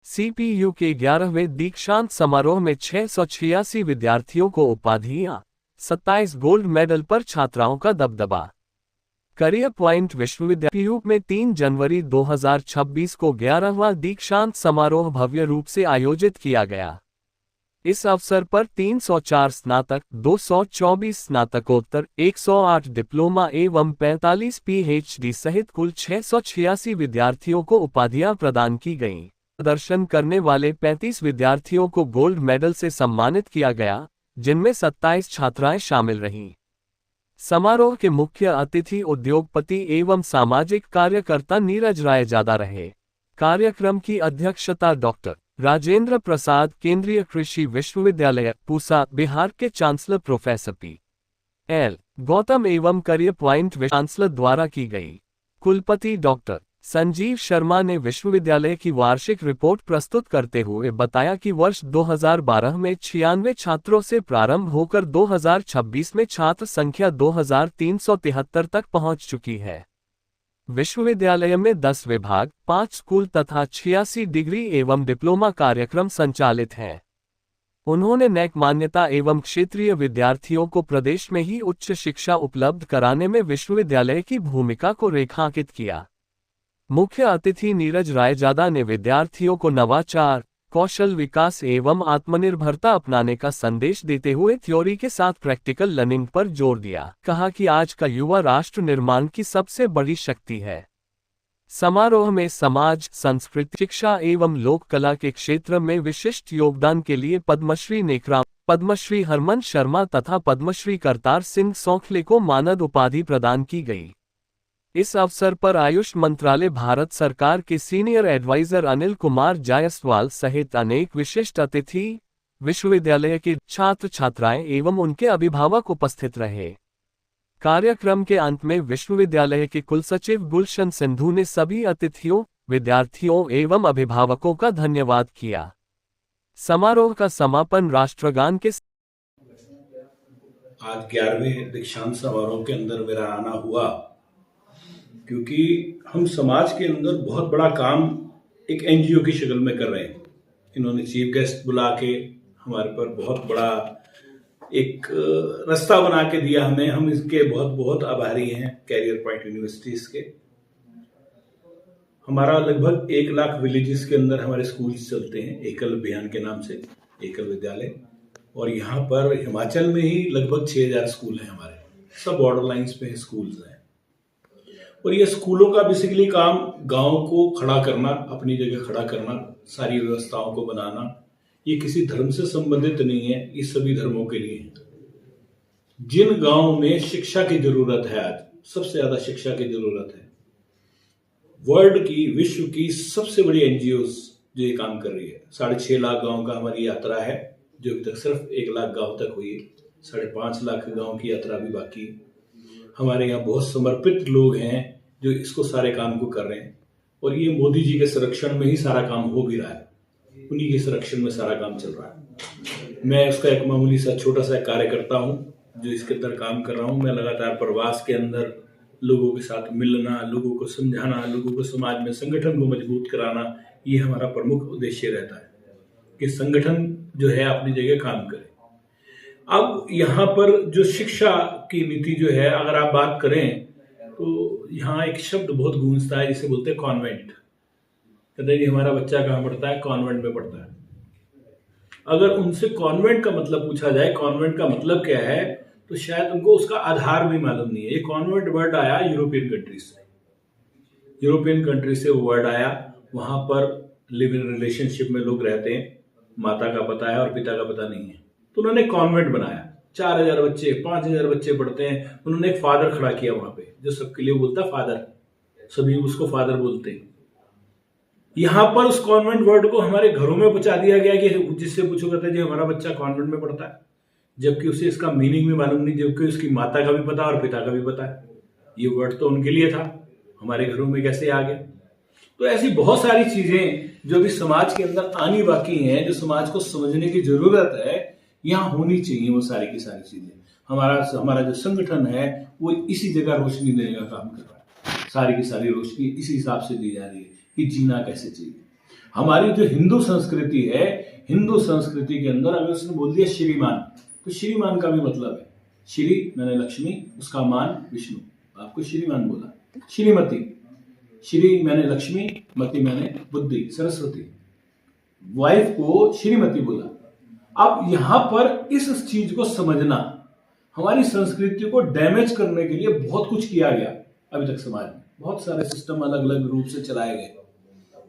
CPU के 11वें दीक्षांत समारोह में 686 विद्यार्थियों को उपाधियां, 27 गोल्ड मेडल पर छात्राओं का दबदबा। करियर पॉइंट विश्वविद्यालय में 3 जनवरी 2026 को 11वां दीक्षांत समारोह भव्य रूप से आयोजित किया गया। इस अवसर पर 304 स्नातक, 224 स्नातकोत्तर, 108 डिप्लोमा एवं 45 पीएचडी सहित कुल 686 विद्यार्थियों को उपाधियां प्रदान की गईं। प्रदर्शन करने वाले 35 विद्यार्थियों को गोल्ड मेडल से सम्मानित किया गया, जिनमें 27 छात्राएं शामिल रहीं। समारोह के मुख्य अतिथि उद्योगपति एवं सामाजिक कार्यकर्ता नीरज रायजादा रहे। कार्यक्रम की अध्यक्षता डॉक्टर राजेंद्र प्रसाद, केंद्रीय कृषि विश्वविद्यालय पूसा, बिहार के चांसलर प्रोफेसर पी.एल. गौतम एवं करियर पॉइंट चांसलर द्वारा की गई। कुलपति डॉक्टर संजीव शर्मा ने विश्वविद्यालय की वार्षिक रिपोर्ट प्रस्तुत करते हुए बताया कि वर्ष 2012 में 96 छात्रों से प्रारंभ होकर 2026 में छात्र संख्या 2373 तक पहुंच चुकी है। विश्वविद्यालय में 10 विभाग, 5 स्कूल तथा 86 डिग्री एवं डिप्लोमा कार्यक्रम संचालित हैं। उन्होंने नैक मान्यता एवं क्षेत्रीय विद्यार्थियों को प्रदेश में ही उच्च शिक्षा उपलब्ध कराने में विश्वविद्यालय की भूमिका को रेखांकित किया। मुख्य अतिथि नीरज रायजादा ने विद्यार्थियों को नवाचार, कौशल विकास एवं आत्मनिर्भरता अपनाने का संदेश देते हुए थ्योरी के साथ प्रैक्टिकल लर्निंग पर जोर दिया। कहा कि आज का युवा राष्ट्र निर्माण की सबसे बड़ी शक्ति है। समारोह में समाज, संस्कृति, शिक्षा एवं लोक कला के क्षेत्र में विशिष्ट योगदान के लिए पद्मश्री नेकराम, पद्मश्री हरमन शर्मा तथा पद्मश्री करतार सिंह सौखले को मानद उपाधि प्रदान की गई। इस अवसर पर आयुष मंत्रालय, भारत सरकार के सीनियर एडवाइजर अनिल कुमार जायसवाल सहित अनेक विशिष्ट अतिथि, विश्वविद्यालय के छात्र छात्राएं एवं उनके अभिभावक उपस्थित रहे। कार्यक्रम के अंत में विश्वविद्यालय के कुलसचिव गुलशन सिंधु ने सभी अतिथियों, विद्यार्थियों एवं अभिभावकों का धन्यवाद किया। समारोह का समापन राष्ट्रगान के आज 11वें दीक्षांत समारोह के अंदर मेरा आना हुआ, क्योंकि हम समाज के अंदर बहुत बड़ा काम एक एनजीओ की शक्ल में कर रहे हैं। इन्होंने चीफ गेस्ट बुला के हमारे पर बहुत बड़ा एक रास्ता बना के दिया हमें। हम इसके बहुत बहुत आभारी हैं कैरियर पॉइंट यूनिवर्सिटीज के। हमारा लगभग 1 लाख विलेजेस के अंदर हमारे स्कूल चलते हैं, एकल अभियान के नाम से, एकल विद्यालय। और यहाँ पर हिमाचल में ही लगभग 6000 स्कूल हैं हमारे, सब बॉर्डर लाइंस पे स्कूल्स हैं। और ये स्कूलों का बेसिकली काम गांव को खड़ा करना, अपनी जगह खड़ा करना, सारी व्यवस्थाओं को बनाना। ये किसी धर्म से संबंधित नहीं है, ये सभी धर्मों के लिए है। जिन गांव में शिक्षा की जरूरत है, आज सबसे ज्यादा शिक्षा की जरूरत है, वर्ल्ड की, विश्व की सबसे बड़ी एनजीओज जो ये काम कर रही है। 6.5 लाख गांव का हमारी यात्रा है, जो अभी तक सिर्फ 1 लाख गांव तक हुई है। 5.5 लाख गांव की यात्रा भी बाकी है। हमारे यहाँ बहुत समर्पित लोग हैं जो इसको सारे काम को कर रहे हैं। और ये मोदी जी के संरक्षण में ही सारा काम हो भी रहा है, उन्हीं के संरक्षण में सारा काम चल रहा है। मैं उसका एक मामूली सा छोटा सा कार्यकर्ता हूँ जो इसके अंदर काम कर रहा हूँ। मैं लगातार प्रवास के अंदर लोगों के साथ मिलना, लोगों को समझाना, लोगों को समाज में संगठन को मजबूत कराना, ये हमारा प्रमुख उद्देश्य रहता है कि संगठन जो है अपनी जगह काम करे। अब यहाँ पर जो शिक्षा की नीति जो है, अगर आप बात करें तो यहाँ एक शब्द बहुत गूंजता है जिसे बोलते हैं कॉन्वेंट। कहते हैं कि हमारा बच्चा कहाँ पढ़ता है? कॉन्वेंट में पढ़ता है। अगर उनसे कॉन्वेंट का मतलब पूछा जाए, कॉन्वेंट का मतलब क्या है, तो शायद उनको उसका आधार भी मालूम नहीं है। ये कॉन्वेंट वर्ड आया यूरोपियन कंट्री से। यूरोपियन कंट्री से वो वर्ड आया। वहां पर लिव इन रिलेशनशिप में लोग रहते हैं, माता का पता है और पिता का पता नहीं है, तो उन्होंने कॉन्वेंट बनाया। 4000 बच्चे, 5000 बच्चे पढ़ते हैं। उन्होंने एक फादर खड़ा किया वहां पे, जो सबके लिए बोलता है फादर, सभी उसको फादर बोलते हैं। यहाँ पर उस कॉन्वेंट वर्ड को हमारे घरों में पहुंचा दिया गया कि जिससे पूछो कहते हैं जी हमारा बच्चा कॉन्वेंट में पढ़ता है, जबकि उसे इसका मीनिंग भी मालूम नहीं, जबकि उसकी माता का भी पता और पिता का भी पता है। ये वर्ड तो उनके लिए था, हमारे घरों में कैसे आ गया? तो ऐसी बहुत सारी चीजें जो भी समाज के अंदर आनी बाकी हैं, जो समाज को समझने की जरूरत है, यहाँ होनी चाहिए। वो सारी की सारी चीजें हमारा जो संगठन है वो इसी जगह रोशनी देने का काम कर रहा है। सारी की सारी रोशनी इसी हिसाब से दी जा रही है कि जीना कैसे चाहिए। हमारी जो हिंदू संस्कृति है, हिंदू संस्कृति के अंदर अगर उसने बोल दिया श्रीमान, तो श्रीमान का भी मतलब है श्री मैंने लक्ष्मी, उसका मान विष्णु, आपको श्रीमान बोला। श्रीमती, श्री मैंने लक्ष्मी, मति मैंने बुद्धि सरस्वती, वाइफ को श्रीमती बोला। अब यहां पर इस चीज को समझना, हमारी संस्कृति को डैमेज करने के लिए बहुत कुछ किया गया अभी तक समाज में, बहुत सारे सिस्टम अलग अलग रूप से चलाए गए,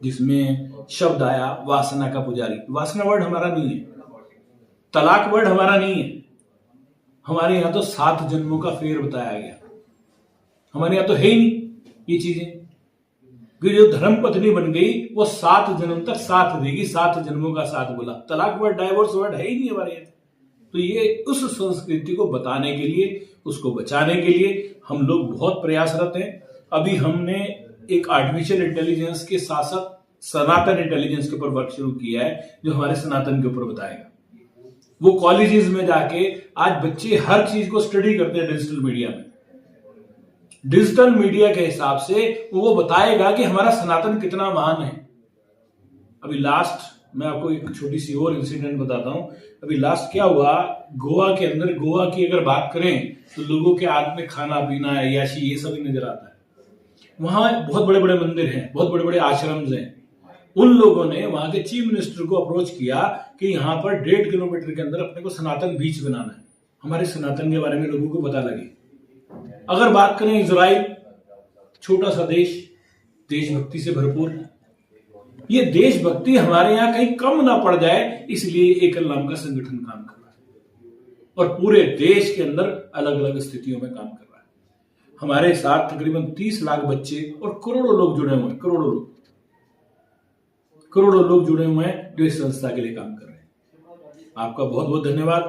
जिसमें शब्द आया वासना का पुजारी। वासना वर्ड हमारा नहीं है, तलाक वर्ड हमारा नहीं है, हमारे यहां तो 7 जन्मों का फेर बताया गया, हमारे यहां तो है ही नहीं ये चीजें कि जो धर्म पत्नी बन गई वो 7 जन्म तक साथ देगी, 7 जन्मों का साथ बोला। तलाक वर्ड डाइवोर्स वर्ड है ही नहीं हमारे यहाँ। तो ये उस संस्कृति को बताने के लिए, उसको बचाने के लिए हम लोग बहुत प्रयासरत हैं। अभी हमने एक आर्टिफिशियल इंटेलिजेंस के साथ साथ सनातन इंटेलिजेंस के ऊपर वर्क शुरू किया है, जो हमारे सनातन के ऊपर बताएगा। वो कॉलेजेस में जाके आज बच्चे हर चीज को स्टडी करते हैं डिजिटल मीडिया में, डिजिटल मीडिया के हिसाब से वो बताएगा कि हमारा सनातन कितना महान है। अभी लास्ट मैं आपको एक छोटी सी और इंसिडेंट बताता हूं। अभी लास्ट क्या हुआ, गोवा के अंदर, गोवा की अगर बात करें तो लोगों के हाथ में खाना पीना अय्याशी ये सब नजर आता है। वहां बहुत बड़े बड़े मंदिर हैं, बहुत बड़े बड़े आश्रम हैं। उन लोगों ने वहां के चीफ मिनिस्टर को अप्रोच किया कि यहाँ पर 1.5 किलोमीटर के अंदर अपने को सनातन बीच बनाना है, हमारे सनातन के बारे में लोगों को पता लगे। अगर बात करें इजराइल, छोटा सा देश, देशभक्ति से भरपूर, ये देशभक्ति हमारे यहाँ कहीं कम ना पड़ जाए इसलिए एकल नाम का संगठन काम कर रहा है और पूरे देश के अंदर अलग अलग स्थितियों में काम कर रहा है। हमारे साथ तकरीबन 30 लाख बच्चे और करोड़ों लोग जुड़े हुए हैं, करोड़ों लोग जुड़े हुए हैं जो इस संस्था के लिए काम कर रहे हैं। आपका बहुत बहुत धन्यवाद।